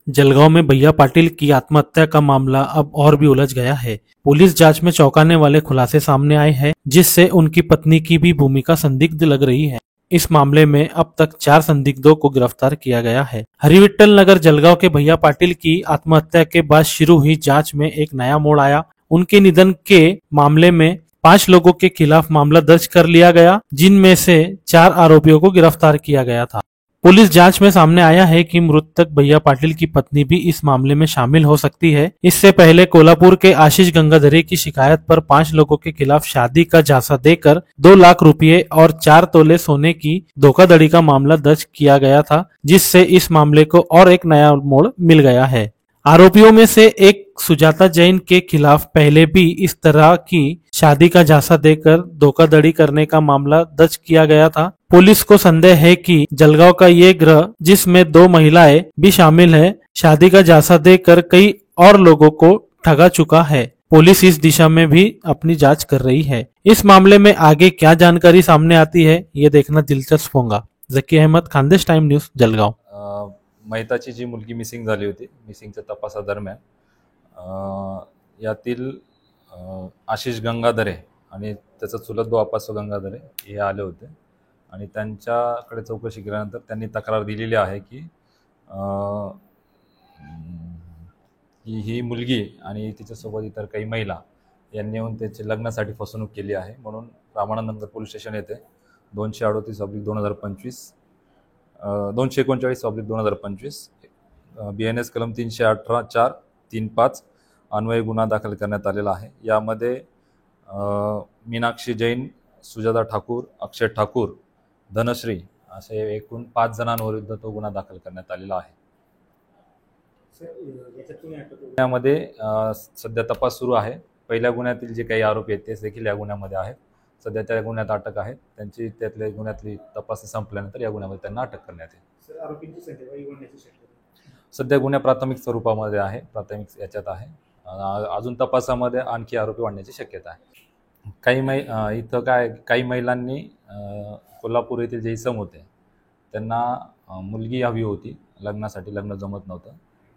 जलगांव में भैया पाटिल की आत्महत्या का मामला अब और भी उलझ गया है। पुलिस जांच में चौंकाने वाले खुलासे सामने आए हैं, जिससे उनकी पत्नी की भी भूमिका संदिग्ध लग रही है। इस मामले में अब तक 4 संदिग्धों को गिरफ्तार किया गया है। हरिविट्ठल नगर जलगांव के भैया पाटिल की आत्महत्या के बाद शुरू हुई जांच में एक नया मोड़ आया। उनके निधन के मामले में 5 लोगों के खिलाफ मामला दर्ज कर लिया गया, जिनमें से 4 आरोपियों को गिरफ्तार किया गया था। पुलिस जांच में सामने आया है कि मृतक भैया पाटिल की पत्नी भी इस मामले में शामिल हो सकती है। इससे पहले कोल्हापुर के आशीष गंगाधरे की शिकायत पर 5 लोगों के खिलाफ शादी का झांसा देकर 2 लाख रुपए और 4 तोले सोने की धोखाधड़ी का मामला दर्ज किया गया था, जिससे इस मामले को और एक नया मोड़ मिल गया है। आरोपियों में से एक सुजाता जैन के खिलाफ पहले भी इस तरह की शादी का झांसा देकर धोखाधड़ी करने का मामला दर्ज किया गया था। पुलिस को संदेह है कि जलगांव का ये ग्रह, जिसमें 2 महिलाएं भी शामिल है, शादी का झांसा देकर कई और लोगों को ठगा चुका है। पुलिस इस दिशा में भी अपनी जांच कर रही है। इस मामले में आगे क्या जानकारी सामने आती है, ये देखना दिलचस्प होगा। Zaki Ahmed, Khandesh time news, Jalgaon. मैताची जी मुलगी मिसिंग झाली होती, मिसिंगच्या तपासादरम्यान यातील आशिष गंगाधरे आणि त्याचा चुलत भाऊ अप्पासू गंगाधरे हे आले होते आणि त्यांच्याकडे चौकशी केल्यानंतर त्यांनी तक्रार दिलेली आहे की ही मुलगी आणि तिच्यासोबत इतर काही महिला यांनी येऊन त्याची लग्नासाठी फसवणूक केली आहे, म्हणून रामानंदनगर पोलीस स्टेशन येथे 238/2025 239/2025 BNS कलम 318(4)(3)(5) अन्वये गुन्हा दाखल करण्यात आलेला आहे। यामध्ये मीनाक्षी जैन, सुजाता ठाकूर, अक्षय ठाकूर, धनश्री असे एकूण 5 जणांविरुद्ध तो गुन्हा दाखल करण्यात आलेला आहे। यामध्ये सध्या तपास सुरू आहे। पहिल्या गुन्ह्यातील जे काही आरोपी आहेत ते देखील या गुन्ह्यामध्ये आहेत। सध्या त्या गुन्ह्यात अटक आहे। त्यांची त्यातल्या गुन्ह्यातली तपासणी संपल्यानंतर या गुन्ह्यामध्ये त्यांना अटक करण्यात येईल। आरोपींची संख्या वाढण्याची शक्यता सध्या गुन्हा प्राथमिक स्वरूपामध्ये आहे, प्राथमिक याच्यात आहे। अजून तपासामध्ये आणखी आरोपी वाढण्याची शक्यता आहे। इथं काही महिलांनी कोल्हापूर येथील जे इसम होते त्यांना मुलगी हवी होती लग्नासाठी, लग्न जमत नव्हतं,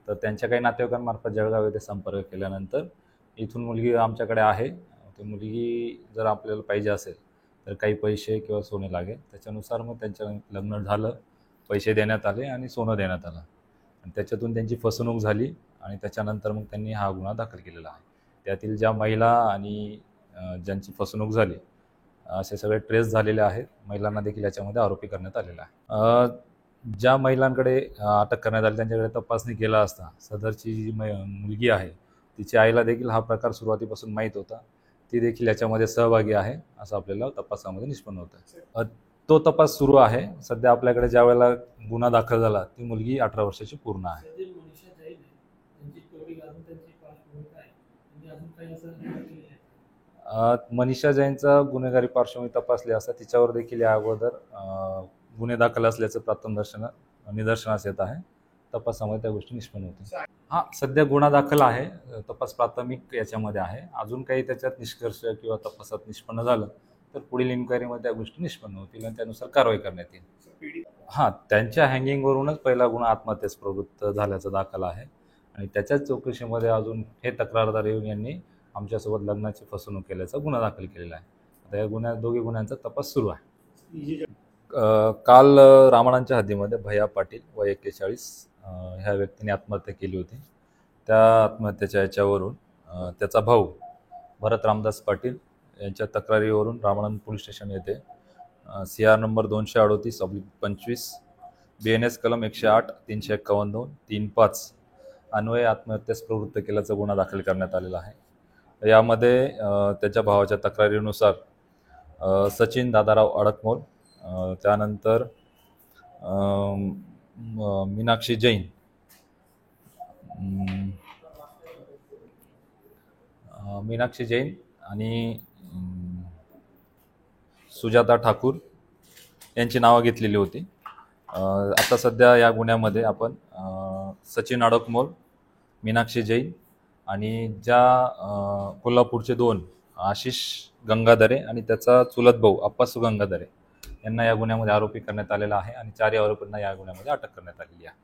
तर त्यांच्या काही नातेवाईकांमार्फत जळगाव येथे संपर्क केल्यानंतर इथून मुलगी आमच्याकडे आहे, ती मुलगी जर आपल्याला पाहिजे असेल तर काही पैसे किंवा सोने लागेल, त्याच्यानुसार मग त्यांचं लग्न झालं, पैसे देण्यात आले आणि सोनं देण्यात आलं आणि त्याच्यातून त्यांची फसवणूक झाली आणि त्याच्यानंतर मग त्यांनी हा गुन्हा दाखल केलेला आहे। त्यातील ज्या महिला आणि ज्यांची फसवणूक झाली असे सगळे ट्रेस झालेले आहेत। महिलांना देखील याच्यामध्ये आरोपी करण्यात आलेला आहे। ज्या महिलांकडे अटक करण्यात आली त्यांच्याकडे तपासणी केला असता सदरची जी मुलगी आहे तिच्या आईला देखील हा प्रकार सुरुवातीपासून माहीत होता, ती देखील याच्यामध्ये सहभागी आहे असं आपल्याला तपासामध्ये निष्पन्न होतं। तो तपास सुरू आहे। सध्या आपल्याकडे ज्या वेळेला गुन्हा दाखल झाला ती मुलगी 18 वर्षाची पूर्ण आहे। मनीषा जैनचा गुन्हेगारी पार्श्वभूमी तपासली असता तिच्यावर देखील या अगोदर गुन्हे दाखल असल्याचं प्रथम निदर्शनास येत आहे। तपासामध्ये त्या गोष्टी निष्पन्न होतील। हा सध्या गुन्हा दाखल आहे, तपास प्राथमिक याच्यामध्ये आहे। अजून काही त्याच्यात निष्कर्ष किंवा तपासात निष्पन्न झालं तर पुढील इन्क्वायरीमध्ये त्या गोष्टी निष्पन्न होतील आणि त्यानुसार कारवाई करण्यात येईल। हां, त्यांच्या हँगिंगवरूनच पहिला गुन्हा आत्महत्येस प्रवृत्त झाल्याचा दाखल आहे आणि त्याच्याच चौकशीमध्ये अजून हे तक्रारदार येऊन यांनी आमच्यासोबत लग्नाची फसवणूक केल्याचा गुन्हा दाखल केलेला आहे। आता या दोघी गुन्ह्यांचा तपास सुरू आहे। काल रामाणांच्या हद्दीमध्ये भैया पाटील वय 41 ह्या व्यक्तीने आत्महत्या केली होती। त्या आत्महत्येच्या याच्यावरून त्याचा भाऊ भरत रामदास पाटील यांच्या तक्रारीवरून रामानंद पोलीस स्टेशन येथे CR नंबर 238/25 BNS कलम 108 351 3-5 अन्वये आत्महत्येस प्रवृत्त केल्याचा गुन्हा दाखल करण्यात आलेला आहे। यामध्ये त्याच्या भावाच्या तक्रारीनुसार सचिन दादाराव अडकमोल, त्यानंतर मीनाक्षी जैन, आणि सुजाता ठाकूर यांची नावं घेतलेली होती। आता सध्या या गुन्ह्यामध्ये आपण सचिन अडकमोल, मीनाक्षी जैन आणि ज्या कोल्हापूरचे 2 आशिष गंगाधरे आणि त्याचा चुलत भाऊ अप्पासू गंगाधरे यांना या गुन्ह्यामध्ये आरोपी करण्यात आलेला आहे आणि 4 आरोपींना या गुन्ह्यामध्ये अटक करण्यात आलेली आहे।